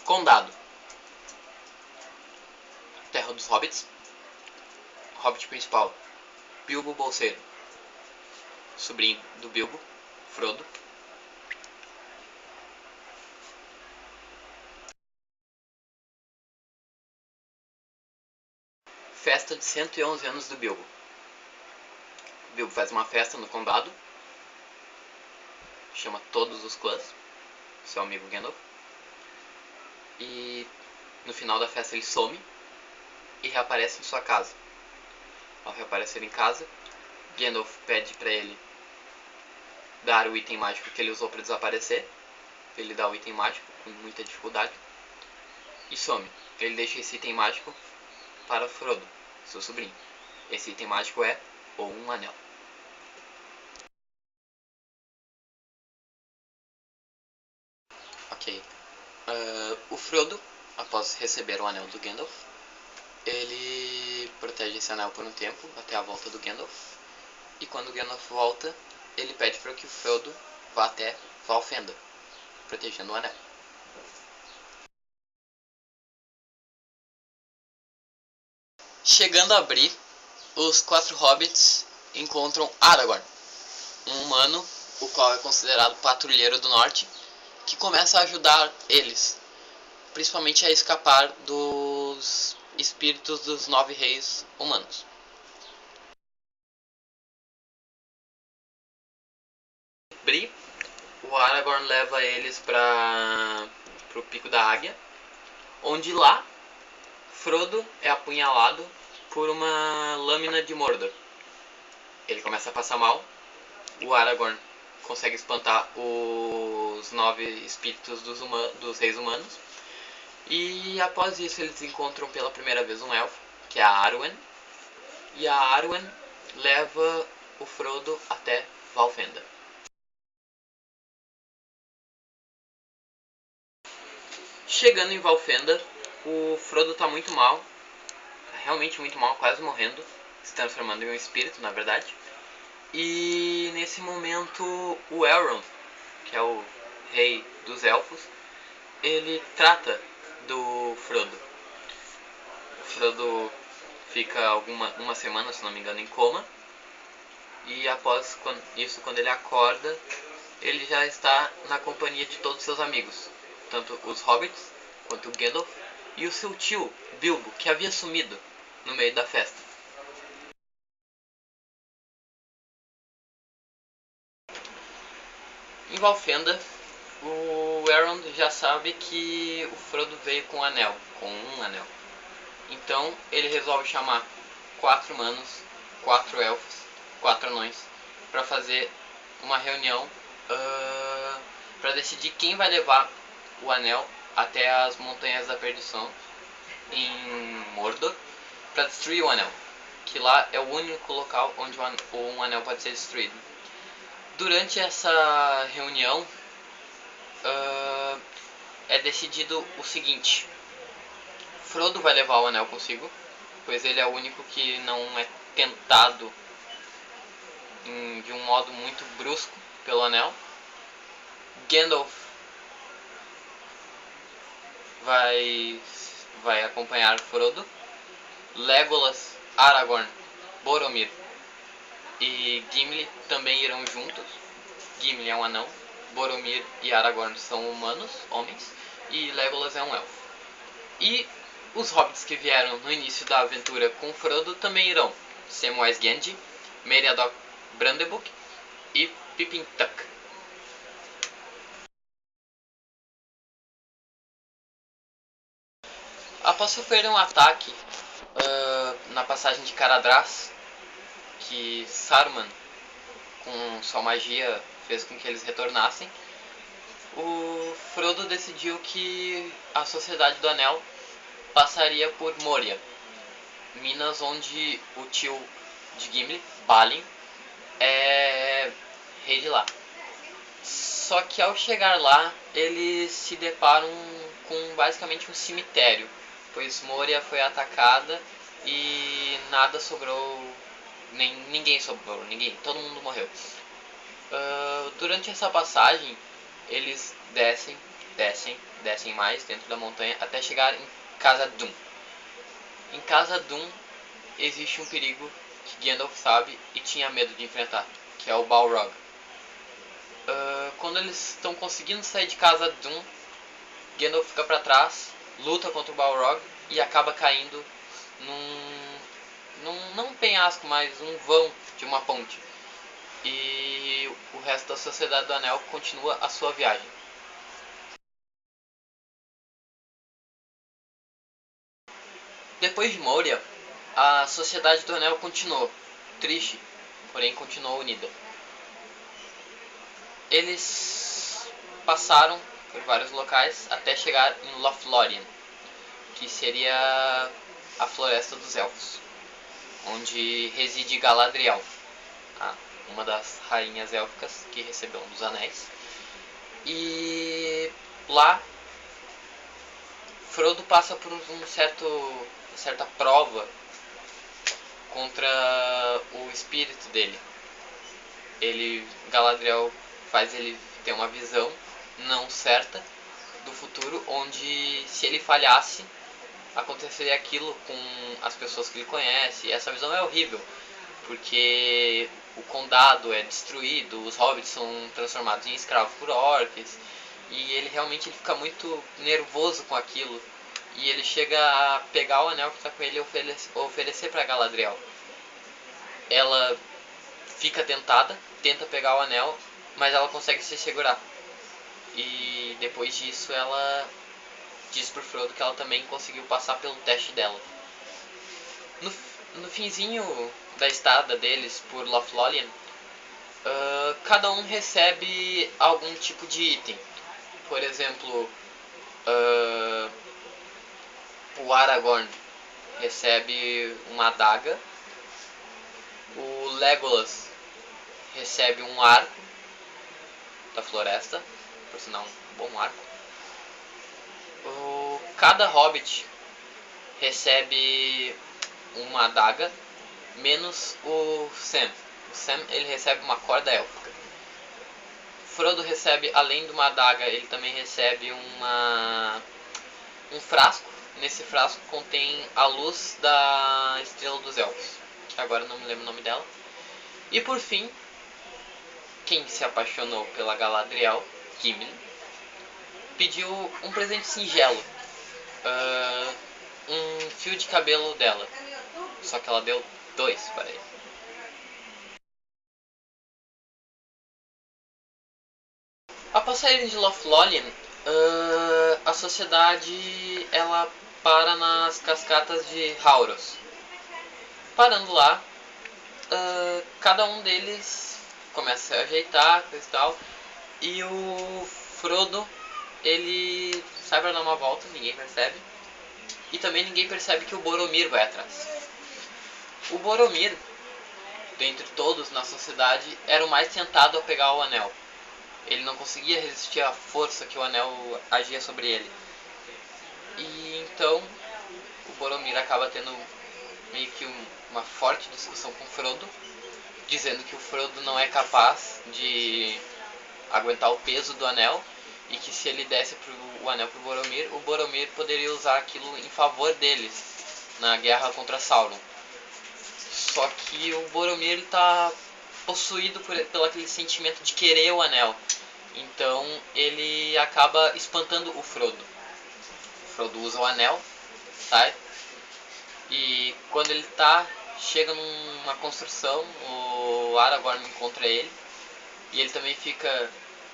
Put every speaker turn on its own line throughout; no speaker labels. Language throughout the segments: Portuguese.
Condado. Terra dos Hobbits. Hobbit principal, Bilbo Bolseiro, sobrinho do Bilbo, Frodo. Festa de 111 anos do Bilbo. Bilbo faz uma festa no condado, chama todos os clãs, seu amigo Gandalf, e no final da festa ele some e reaparece em sua casa. Ao reaparecer em casa, Gandalf pede para ele dar o item mágico que ele usou para desaparecer. Ele dá o item mágico com muita dificuldade e some. Ele deixa esse item mágico para Frodo, seu sobrinho. Esse item mágico é um anel. Ok. O Frodo, após receber o anel do Gandalf, ele protege esse anel por um tempo, até a volta do Gandalf. E quando o Gandalf volta, ele pede para que o Frodo vá até Valfenda, protegendo o anel. Chegando a Bree, os 4 hobbits encontram Aragorn, um humano, o qual é considerado patrulheiro do norte, que começa a ajudar eles, principalmente a escapar dos espíritos dos 9 reis humanos. Bree, o Aragorn leva eles para o Pico da Águia, onde lá Frodo é apunhalado por uma lâmina de Mordor. Ele começa a passar mal. O Aragorn consegue espantar os 9 espíritos dos reis humanos. E após isso eles encontram pela primeira vez um elfo, que é a Arwen. E a Arwen leva o Frodo até Valfenda. Chegando em Valfenda, o Frodo tá muito mal, realmente muito mal, quase morrendo, se transformando em um espírito, na verdade. E nesse momento o Elrond, que é o rei dos elfos, ele trata do Frodo. O Frodo fica uma semana, se não me engano, em coma. E após isso, quando ele acorda, ele já está na companhia de todos seus amigos, tanto os hobbits quanto o Gandalf e o seu tio Bilbo, que havia sumido no meio da festa. Valfenda, o Elrond já sabe que o Frodo veio com um anel. Então ele resolve chamar 4 humanos, 4 elfos, 4 anões para fazer uma reunião para decidir quem vai levar o anel até as Montanhas da Perdição em Mordor para destruir o anel, que lá é o único local onde um anel pode ser destruído. Durante essa reunião é decidido o seguinte: Frodo vai levar o anel consigo, pois ele é o único que não é tentado de um modo muito brusco pelo anel. Gandalf vai acompanhar Frodo. Legolas, Aragorn, Boromir e Gimli também irão juntos. Gimli é um anão, Boromir e Aragorn são humanos, homens, e Legolas é um elfo. E os hobbits que vieram no início da aventura com Frodo também irão: Samwise Gamgee, Meriadoc Brandenburg e Pippin Tuck. Após sofrer um ataque na passagem de Caradhras, que Saruman com sua magia fez com que eles retornassem, o Frodo decidiu que a Sociedade do Anel passaria por Moria, Minas onde o tio de Gimli, Balin, é rei de lá. Só que ao chegar lá, eles se deparam com basicamente um cemitério, pois Moria foi atacada e nada sobrou, ninguém sobrou, todo mundo morreu. Durante essa passagem, eles descem mais dentro da montanha até chegar em Khazad-dûm. Em Khazad-dûm existe um perigo que Gandalf sabe e tinha medo de enfrentar, que é o Balrog. Quando eles estão conseguindo sair de Khazad-dûm, Gandalf fica para trás, luta contra o Balrog e acaba caindo não um penhasco, mas um vão de uma ponte. E o resto da Sociedade do Anel continua a sua viagem. Depois de Moria, a Sociedade do Anel continuou, triste, porém continuou unida. Eles passaram por vários locais até chegar em Lothlórien, que seria a Floresta dos Elfos, onde reside Galadriel, uma das rainhas élficas que recebeu um dos anéis. E lá Frodo passa por uma certa prova contra o espírito dele. Galadriel faz ele ter uma visão não certa do futuro, onde se ele falhasse, aconteceria aquilo com as pessoas que ele conhece. E essa visão é horrível, porque o condado é destruído, os hobbits são transformados em escravos por orcs, e ele fica muito nervoso com aquilo. E ele chega a pegar o anel que está com ele e oferecer para Galadriel. Ela fica tenta pegar o anel, mas ela consegue se segurar. E depois disso ela diz pro Frodo que ela também conseguiu passar pelo teste dela. No finzinho da estada deles por Lothlórien, cada um recebe algum tipo de item. Por exemplo, o Aragorn recebe uma adaga, o Legolas recebe um arco da floresta, por sinal um bom arco. Cada hobbit recebe uma adaga, menos o Sam. O Sam ele recebe uma corda élfica. Frodo recebe, além de uma adaga, ele também recebe um frasco. Nesse frasco contém a luz da Estrela dos Elfos, que agora não me lembro o nome dela. E por fim, quem se apaixonou pela Galadriel, Gimli, pediu um presente singelo, um fio de cabelo dela, só que ela deu 2 para ele. Após saírem de Lothlórien, a sociedade ela para nas cascatas de Hauros. Parando lá, cada um deles começa a se ajeitar, coisa e tal, e o Frodo ele sai pra dar uma volta, ninguém percebe, e também ninguém percebe que o Boromir vai atrás. O Boromir, dentre todos na sociedade, era o mais tentado a pegar o anel. Ele não conseguia resistir à força que o anel agia sobre ele. E então o Boromir acaba tendo meio que uma forte discussão com o Frodo, dizendo que o Frodo não é capaz de aguentar o peso do anel e que se ele desse o anel pro Boromir, o Boromir poderia usar aquilo em favor deles na guerra contra Sauron. Só que o Boromir está possuído pelo aquele sentimento de querer o anel. Então ele acaba espantando o Frodo. O Frodo usa o anel, tá? E quando ele chega numa construção, o Aragorn encontra ele. E ele também fica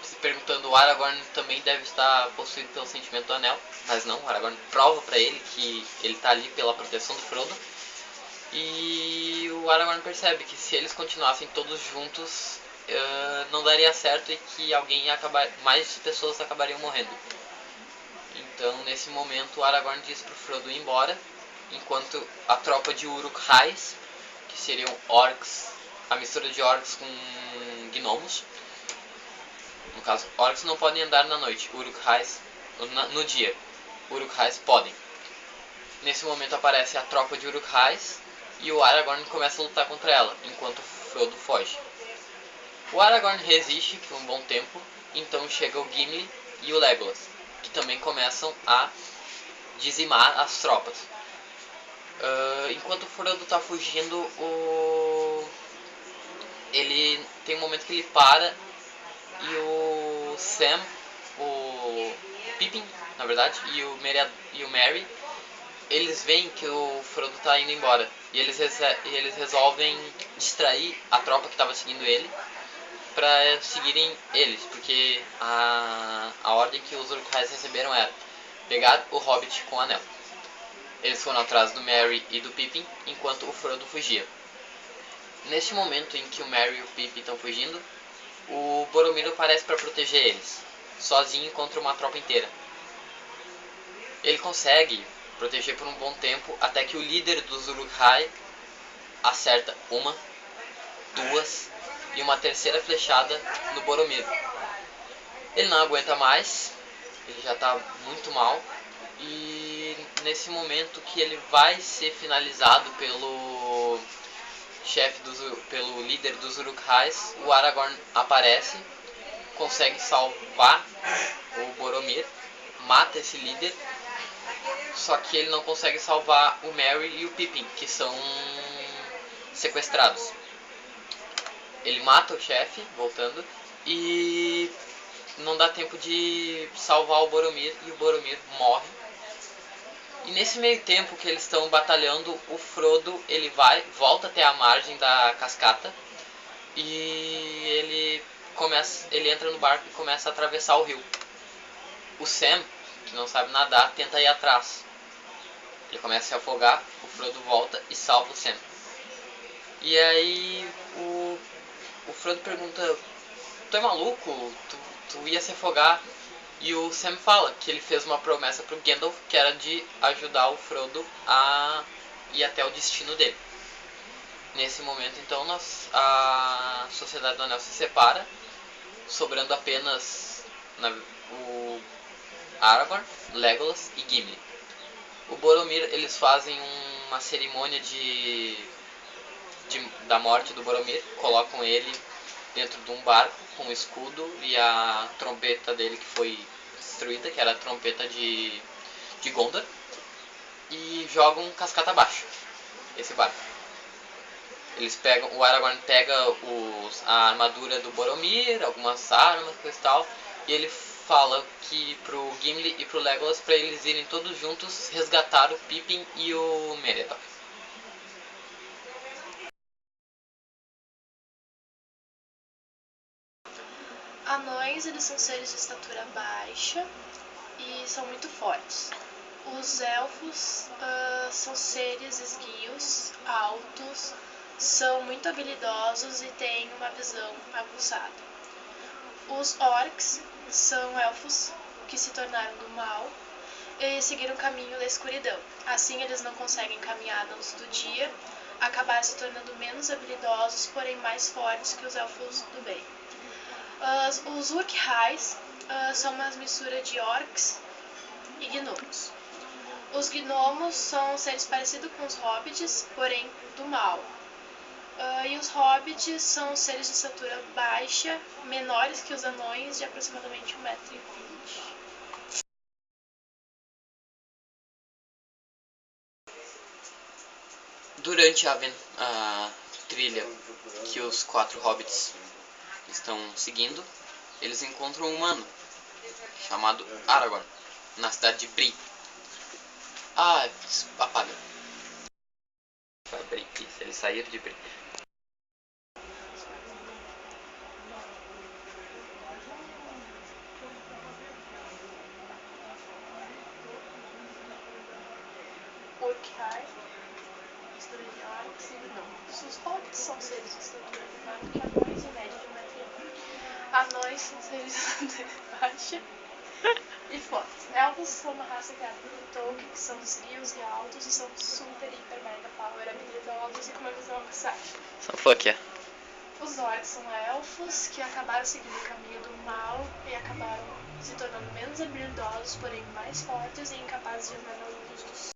se perguntando, o Aragorn também deve estar possuído pelo sentimento do anel. Mas não, o Aragorn prova pra ele que ele está ali pela proteção do Frodo. E o Aragorn percebe que se eles continuassem todos juntos, não daria certo e que mais pessoas acabariam morrendo. Então nesse momento o Aragorn diz pro Frodo ir embora, enquanto a tropa de Uruk-hais, que seriam orcs, a mistura de orcs com gnomos. No caso, orcs não podem andar na noite, Uruk-hais no dia, Uruk-hais podem. Nesse momento aparece a tropa de Uruk-hais e o Aragorn começa a lutar contra ela, enquanto o Frodo foge. O Aragorn resiste por um bom tempo, então chega o Gimli e o Legolas, que também começam a dizimar as tropas. Enquanto o Frodo está fugindo, ele tem um momento que ele para e o Sam, o Pippin, na verdade, e o Merry, eles veem que o Frodo está indo embora e eles resolvem distrair a tropa que estava seguindo ele para seguirem eles, porque a ordem que os Uruk-hais receberam era pegar o Hobbit com o anel. Eles foram atrás do Merry e do Pippin, enquanto o Frodo fugia. Neste momento em que o Merry e o Pippin estão fugindo, o Boromir aparece para proteger eles, sozinho contra uma tropa inteira. Ele consegue proteger por um bom tempo, até que o líder dos Uruk-hai acerta uma, duas e uma terceira flechada no Boromir. Ele não aguenta mais, ele já está muito mal, e nesse momento que ele vai ser finalizado pelo líder dos Uruk-hais, o Aragorn aparece, consegue salvar o Boromir, mata esse líder, só que ele não consegue salvar o Merry e o Pippin, que são sequestrados. Ele mata o chefe, voltando, e não dá tempo de salvar o Boromir, e o Boromir morre. E nesse meio tempo que eles estão batalhando, o Frodo ele volta até a margem da cascata e ele entra no barco e começa a atravessar o rio. O Sam, que não sabe nadar, tenta ir atrás. Ele começa a se afogar, o Frodo volta e salva o Sam. E aí o Frodo pergunta, tu é maluco? Tu ia se afogar? E o Sam fala que ele fez uma promessa pro Gandalf, que era de ajudar o Frodo a ir até o destino dele. Nesse momento, então, a Sociedade do Anel se separa, sobrando apenas o Aragorn, Legolas e Gimli. O Boromir, eles fazem uma cerimônia da morte do Boromir, colocam ele dentro de um barco com um escudo e a trombeta dele que foi destruída, que era a trombeta de Gondor, e jogam cascata abaixo esse barco. O Aragorn pega a armadura do Boromir, algumas armas, coisa e tal, e ele fala que pro Gimli e pro Legolas para eles irem todos juntos resgatar o Pippin e o Meredith.
Anões, eles são seres de estatura baixa e são muito fortes. Os elfos são seres esguios, altos, são muito habilidosos e têm uma visão aguçada. Os orcs são elfos que se tornaram do mal e seguiram o caminho da escuridão. Assim, eles não conseguem caminhar na luz do dia, acabaram se tornando menos habilidosos, porém mais fortes que os elfos do bem. Os Uruk-hais são uma mistura de orcs e gnomos. Os gnomos são seres parecidos com os hobbits, porém do mal. E os hobbits são seres de estatura baixa, menores que os anões, de aproximadamente 1,20 m.
Durante a trilha que os 4 hobbits estão seguindo, eles encontram um humano chamado Aragorn na cidade de Bree. Apaga. Isso, eles saíram de Bree.
Uruk-hai, mistura de orcs e gnomos. Os hobbits são seres de estatura menor que anões e média de 1,20 m. Anões são seres de estatura baixa e fortes. Elfos são uma raça criada por Tolkien, que são esguios e altos e são super, hiper, mega power habilidosos e com uma visão aguçada.
Só fuck yeah.
Os orcs são elfos que acabaram seguindo o caminho do mal e acabaram se tornando menos habilidosos, porém mais fortes e incapazes de andar na luz do sol.